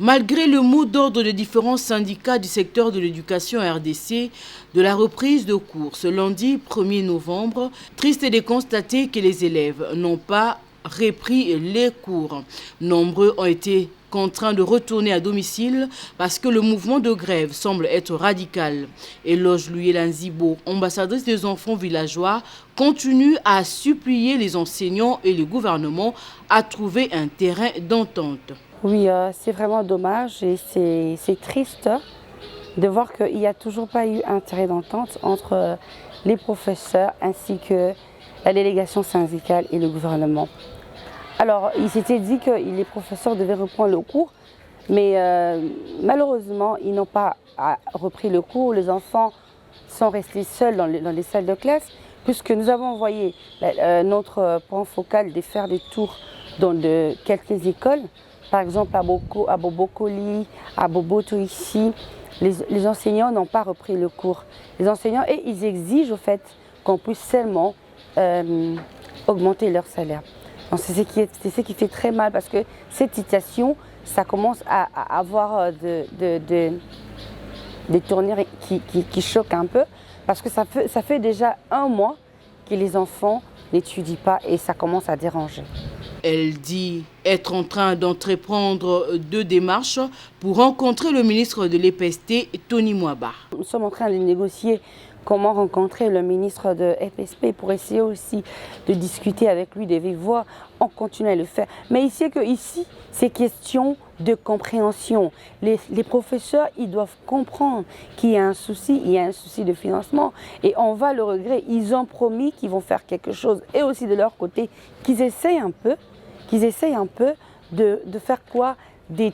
Malgré le mot d'ordre de différents syndicats du secteur de l'éducation RDC de la reprise de cours ce lundi 1er novembre, triste est de constater que les élèves n'ont pas repris les cours. Nombreux ont été contraints de retourner à domicile parce que le mouvement de grève semble être radical. Eloge Luyela Nzibo, ambassadrice des enfants villageois, continue à supplier les enseignants et le gouvernement à trouver un terrain d'entente. Oui, c'est vraiment dommage et c'est triste de voir qu'il n'y a toujours pas eu un terrain d'entente entre les professeurs ainsi que la délégation syndicale et le gouvernement. Alors, il s'était dit que les professeurs devaient reprendre le cours, mais malheureusement, ils n'ont pas repris le cours. Les enfants sont restés seuls dans les salles de classe, puisque nous avons envoyé notre point focal de faire des tours dans quelques écoles. Par exemple, à Bobokoli, à Boboto ici, les enseignants n'ont pas repris le cours. Les enseignants, et ils exigent au fait qu'on puisse seulement augmenter leur salaire. C'est ce qui fait très mal parce que cette situation, ça commence à avoir des tournures qui choquent un peu parce que ça fait déjà un mois que les enfants n'étudient pas et ça commence à déranger. Elle dit être en train d'entreprendre deux démarches pour rencontrer le ministre de l'EPST, Tony Mwaba. Nous sommes en train de négocier comment rencontrer le ministre de FSP pour essayer aussi de discuter avec lui de vive voix. On continue à le faire. Mais ici, c'est question de compréhension. Les professeurs, ils doivent comprendre qu'il y a un souci, de financement. Et on va le regretter. Ils ont promis qu'ils vont faire quelque chose. Et aussi de leur côté, qu'ils essayent un peu de faire quoi ? De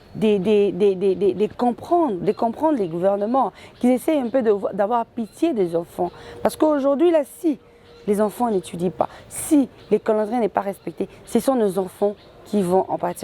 comprendre les gouvernements, qu'ils essayent un peu d'avoir pitié des enfants. Parce qu'aujourd'hui, là, si les enfants n'étudient pas, si les calendriers n'est pas respecté, ce sont nos enfants qui vont en pâtir.